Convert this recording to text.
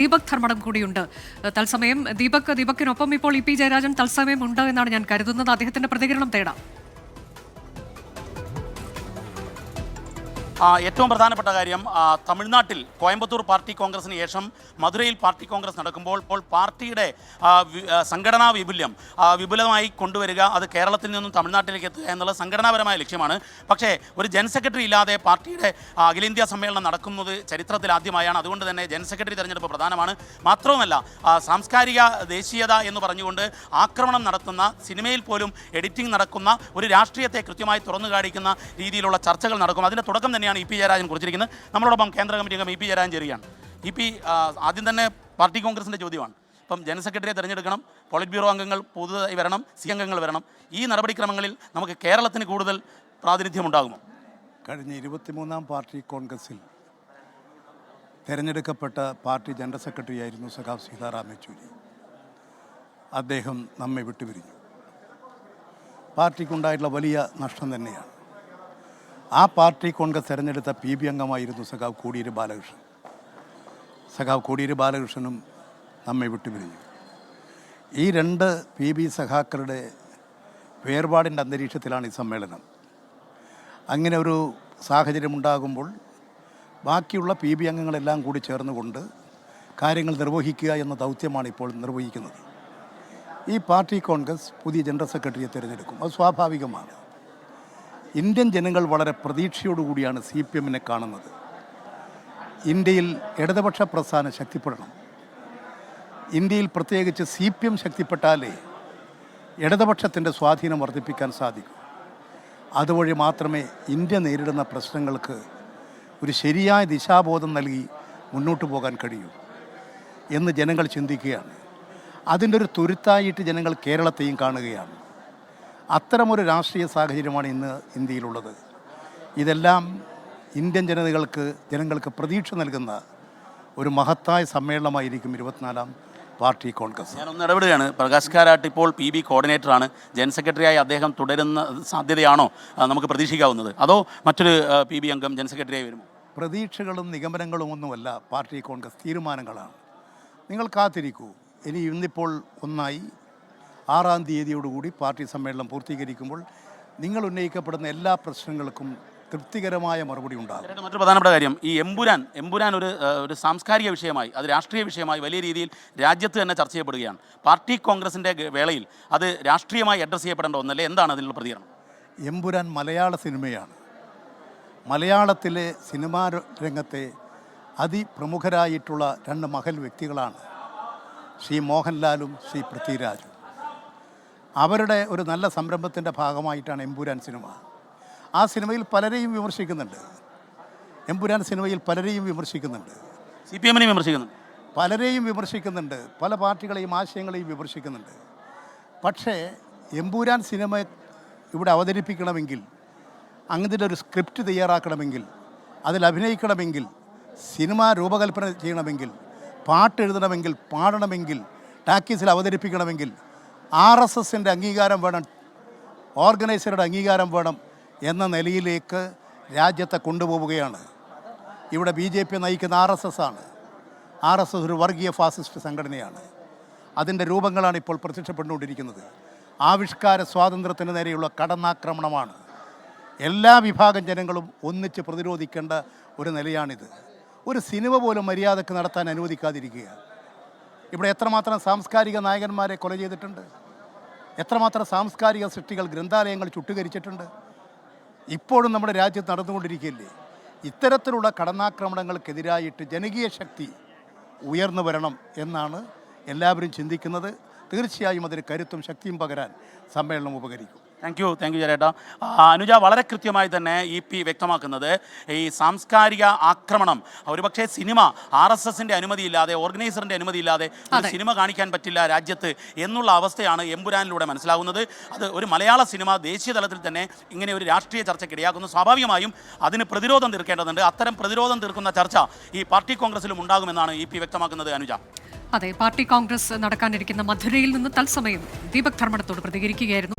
ദീപക് ധർമ്മടം കൂടിയുണ്ട് തത്സമയം. ദീപക്കിനൊപ്പം ഇപ്പോൾ ഇ പി ജയരാജൻ തത്സമയം ഉണ്ട് എന്നാണ് ഞാൻ കരുതുന്നത്. അദ്ദേഹത്തിന്റെ പ്രതികരണം തേടാം. ഏറ്റവും പ്രധാനപ്പെട്ട കാര്യം, തമിഴ്നാട്ടിൽ കോയമ്പത്തൂർ പാർട്ടി കോൺഗ്രസിന് ശേഷം മധുരയിൽ പാർട്ടി കോൺഗ്രസ് നടക്കുമ്പോൾ ഇപ്പോൾ പാർട്ടിയുടെ സംഘടനാ വിപുലമായി കൊണ്ടുവരിക, അത് കേരളത്തിൽ നിന്നും തമിഴ്നാട്ടിലേക്ക് എത്തുക എന്നുള്ള സംഘടനാപരമായ ലക്ഷ്യമാണ്. പക്ഷേ ഒരു ജനറൽ സെക്രട്ടറി ഇല്ലാതെ പാർട്ടിയുടെ അഖിലേന്ത്യാ സമ്മേളനം നടക്കുന്നത് ചരിത്രത്തിൽ ആദ്യമായാണ്. അതുകൊണ്ട് തന്നെ ജനറൽ സെക്രട്ടറി തെരഞ്ഞെടുപ്പ് പ്രധാനമാണ്. മാത്രവുമല്ല, സാംസ്കാരിക ദേശീയത എന്ന് പറഞ്ഞുകൊണ്ട് ആക്രമണം നടത്തുന്ന, സിനിമയിൽ പോലും എഡിറ്റിംഗ് നടക്കുന്ന ഒരു രാഷ്ട്രീയത്തെ കൃത്യമായി തുറന്നു കാണിക്കുന്ന രീതിയിലുള്ള ചർച്ചകൾ നടക്കും. അതിൻ്റെ തുടക്കം തന്നെയാണ് ഇ പി ജയരാജൻ കുറിച്ചിരിക്കുന്നത്. നമ്മളോടൊപ്പം കേന്ദ്ര കമ്മിറ്റി അംഗം ഇ പി ജയരാജൻ ചേരുകയാണ്. ഇ പി, ആദ്യം തന്നെ പാർട്ടി കോൺഗ്രസിൻ്റെ ചോദ്യമാണ്. ഇപ്പം ജനറൽ സെക്രട്ടറിയെ തിരഞ്ഞെടുക്കണം, പോളിറ്റ് ബ്യൂറോ അംഗങ്ങൾ പുതുതായി വരണം, സി അംഗങ്ങൾ വരണം. ഈ നടപടിക്രമങ്ങളിൽ നമുക്ക് കേരളത്തിന് കൂടുതൽ പ്രാതിനിധ്യം ഉണ്ടാകുമോ? കഴിഞ്ഞ 23-ാം പാർട്ടി കോൺഗ്രസിൽ തിരഞ്ഞെടുക്കപ്പെട്ട പാർട്ടി ജനറൽ സെക്രട്ടറി ആയിരുന്നു സഖാവ് സീതാറാം യെച്ചൂരി. അദ്ദേഹം നമ്മെ വിട്ടുപിരിഞ്ഞു. പാർട്ടിക്കുണ്ടായിട്ടുള്ള വലിയ നഷ്ടം തന്നെയാണ്. ആ പാർട്ടി കോൺഗ്രസ് തിരഞ്ഞെടുത്ത PB അംഗമായിരുന്നു സഖാവ് കോടിയേരി ബാലകൃഷ്ണൻ. സഖാവ് കോടിയേരി ബാലകൃഷ്ണനും നമ്മെ വിട്ടുപിരിഞ്ഞു. ഈ രണ്ട് PB സഖാക്കളുടെ വേർപാടിൻ്റെ അന്തരീക്ഷത്തിലാണ് ഈ സമ്മേളനം. അങ്ങനെ ഒരു സാഹചര്യമുണ്ടാകുമ്പോൾ ബാക്കിയുള്ള PB അംഗങ്ങളെല്ലാം കൂടി ചേർന്നുകൊണ്ട് കാര്യങ്ങൾ നിർവഹിക്കുക എന്ന ദൗത്യമാണ് ഇപ്പോൾ നിർവഹിക്കുന്നത്. ഈ പാർട്ടി കോൺഗ്രസ് പുതിയ ജനറൽ സെക്രട്ടറിയെ തിരഞ്ഞെടുക്കും. അത് സ്വാഭാവികമാണ്. ഇന്ത്യൻ ജനങ്ങൾ വളരെ പ്രതീക്ഷയോടുകൂടിയാണ് CPM-നെ കാണുന്നത്. ഇന്ത്യയിൽ ഇടതുപക്ഷ പ്രസ്ഥാനം ശക്തിപ്പെടണം. ഇന്ത്യയിൽ പ്രത്യേകിച്ച് CPM ശക്തിപ്പെട്ടാലേ ഇടതുപക്ഷത്തിൻ്റെ സ്വാധീനം വർദ്ധിപ്പിക്കാൻ സാധിക്കൂ. അതുവഴി മാത്രമേ ഇന്ത്യ നേരിടുന്ന പ്രശ്നങ്ങൾക്ക് ഒരു ശരിയായ ദിശാബോധം നൽകി മുന്നോട്ട് പോകാൻ കഴിയൂ എന്ന് ജനങ്ങൾ ചിന്തിക്കുകയാണ്. അതിൻ്റെ ഒരു തുരുത്തായിട്ട് ജനങ്ങൾ കേരളത്തെയും കാണുകയാണ്. അത്തരമൊരു രാഷ്ട്രീയ സാഹചര്യമാണ് ഇന്ന് ഇന്ത്യയിലുള്ളത്. ഇതെല്ലാം ഇന്ത്യൻ ജനങ്ങൾക്ക് പ്രതീക്ഷ നൽകുന്ന ഒരു മഹത്തായ സമ്മേളനമായിരിക്കും 24-ാം പാർട്ടി കോൺഗ്രസ്. ഞാനൊന്ന് ഇടപെടുകയാണ്. പ്രകാശ് കാരാട്ട് ഇപ്പോൾ PB കോർഡിനേറ്ററാണ്. ജനറൽ സെക്രട്ടറിയായി അദ്ദേഹം തുടരുന്ന സാധ്യതയാണോ നമുക്ക് പ്രതീക്ഷിക്കാവുന്നത്? അതോ മറ്റൊരു PB അംഗം ജനറൽ സെക്രട്ടറിയായി വരുമോ? പ്രതീക്ഷകളും നിഗമനങ്ങളും ഒന്നുമല്ല പാർട്ടി കോൺഗ്രസ്, തീരുമാനങ്ങളാണ്. നിങ്ങൾ കാത്തിരിക്കൂ. ഇന്നിപ്പോൾ 6-ാം തീയതിയോടുകൂടി പാർട്ടി സമ്മേളനം പൂർത്തീകരിക്കുമ്പോൾ നിങ്ങൾ ഉന്നയിക്കപ്പെടുന്ന എല്ലാ പ്രശ്നങ്ങൾക്കും തൃപ്തികരമായ മറുപടി ഉണ്ടാകും. മറ്റൊരു പ്രധാനപ്പെട്ട കാര്യം, ഈ എമ്പുരാൻ ഒരു സാംസ്കാരിക വിഷയമായി, അത് രാഷ്ട്രീയ വിഷയമായി വലിയ രീതിയിൽ രാജ്യത്ത് തന്നെ ചർച്ച ചെയ്യപ്പെടുകയാണ്. പാർട്ടി കോൺഗ്രസിൻ്റെ വേളയിൽ അത് രാഷ്ട്രീയമായി അഡ്രസ്സ് ചെയ്യപ്പെടേണ്ട ഒന്നല്ലേ? എന്താണ് അതിനുള്ള പ്രതികരണം? എമ്പുരാൻ മലയാള സിനിമയാണ്. മലയാളത്തിലെ സിനിമാ രംഗത്തെ അതിപ്രമുഖരായിട്ടുള്ള 2 മഹൽ വ്യക്തികളാണ് ശ്രീ മോഹൻലാലും ശ്രീ പൃഥ്വിരാജും. അവരുടെ ഒരു നല്ല സംരംഭത്തിൻ്റെ ഭാഗമായിട്ടാണ് എമ്പുരാൻ സിനിമ. ആ സിനിമയിൽ പലരെയും വിമർശിക്കുന്നുണ്ട്. എമ്പുരാൻ സിനിമയിൽ പലരെയും വിമർശിക്കുന്നുണ്ട്. CPM-നെയും വിമർശിക്കുന്നുണ്ട്. പലരെയും വിമർശിക്കുന്നുണ്ട്. പല പാർട്ടികളെയും ആശയങ്ങളെയും വിമർശിക്കുന്നുണ്ട്. പക്ഷേ എമ്പുരാൻ സിനിമ ഇവിടെ അവതരിപ്പിക്കണമെങ്കിൽ, അങ്ങനെ ഒരു സ്ക്രിപ്റ്റ് തയ്യാറാക്കണമെങ്കിൽ, അതിൽ അഭിനയിക്കണമെങ്കിൽ, സിനിമ രൂപകൽപ്പന ചെയ്യണമെങ്കിൽ, പാട്ട് എഴുതണമെങ്കിൽ, പാടണമെങ്കിൽ, ടാക്കീസിൽ അവതരിപ്പിക്കണമെങ്കിൽ RSSൻ്റെ അംഗീകാരം വേണം, ഓർഗനൈസറുടെ അംഗീകാരം വേണം എന്ന നിലയിലേക്ക് രാജ്യത്തെ കൊണ്ടുപോവുകയാണ്. ഇവിടെ BJP നയിക്കുന്ന RSS ആണ്. RSS ഒരു വർഗീയ ഫാസിസ്റ്റ് സംഘടനയാണ്. അതിൻ്റെ രൂപങ്ങളാണ് ഇപ്പോൾ പ്രത്യക്ഷപ്പെട്ടുകൊണ്ടിരിക്കുന്നത്. ആവിഷ്കാര സ്വാതന്ത്ര്യത്തിന് നേരെയുള്ള കടന്നാക്രമണമാണ്. എല്ലാ വിഭാഗം ജനങ്ങളും ഒന്നിച്ച് പ്രതിരോധിക്കേണ്ട ഒരു നിലയാണിത്. ഒരു സിനിമ പോലും മര്യാദക്ക് നടത്താൻ അനുവദിക്കാതിരിക്കുക. ഇവിടെ എത്രമാത്രം സാംസ്കാരിക നായകന്മാരെ കൊല ചെയ്തിട്ടുണ്ട്, എത്രമാത്രം സാംസ്കാരിക സൃഷ്ടികൾ, ഗ്രന്ഥാലയങ്ങൾ ചുട്ടുകരിച്ചിട്ടുണ്ട്. ഇപ്പോഴും നമ്മുടെ രാജ്യത്ത് നടന്നുകൊണ്ടിരിക്കുകയല്ലേ. ഇത്തരത്തിലുള്ള കടന്നാക്രമണങ്ങൾക്കെതിരായിട്ട് ജനകീയ ശക്തി ഉയർന്നു വരണം എന്നാണ് എല്ലാവരും ചിന്തിക്കുന്നത്. തീർച്ചയായും അതിന് കരുത്തും ശക്തിയും പകരാൻ സമ്മേളനം ഉപകരിക്കും. Thank you ജയരേട്ടാ. അനുജ വളരെ കൃത്യമായി തന്നെ EP വ്യക്തമാക്കുന്നത്, ഈ സാംസ്കാരിക ആക്രമണം ഒരുപക്ഷെ സിനിമ RSSൻ്റെ അനുമതിയില്ലാതെ, ഓർഗനൈസറിൻ്റെ അനുമതിയില്ലാതെ സിനിമ കാണിക്കാൻ പറ്റില്ല രാജ്യത്ത് എന്നുള്ള അവസ്ഥയാണ് എമ്പുരാനിലൂടെ മനസ്സിലാകുന്നത്. അത് ഒരു മലയാള സിനിമ ദേശീയ തലത്തിൽ തന്നെ ഇങ്ങനെ ഒരു രാഷ്ട്രീയ ചർച്ചയ്ക്ക് ഇടയാക്കുന്നു. സ്വാഭാവികമായും അതിന് പ്രതിരോധം തീർക്കേണ്ടതുണ്ട്. അത്തരം പ്രതിരോധം തീർക്കുന്ന ചർച്ച ഈ പാർട്ടി കോൺഗ്രസിലും ഉണ്ടാകുമെന്നാണ് EP വ്യക്തമാക്കുന്നത്. അനുജ, അതെ, പാർട്ടി കോൺഗ്രസ് നടക്കാനിരിക്കുന്ന മധുരയിൽ നിന്ന് തത്സമയം ദീപക് ധർമ്മടത്തോട് പ്രതികരിക്കുകയായിരുന്നു.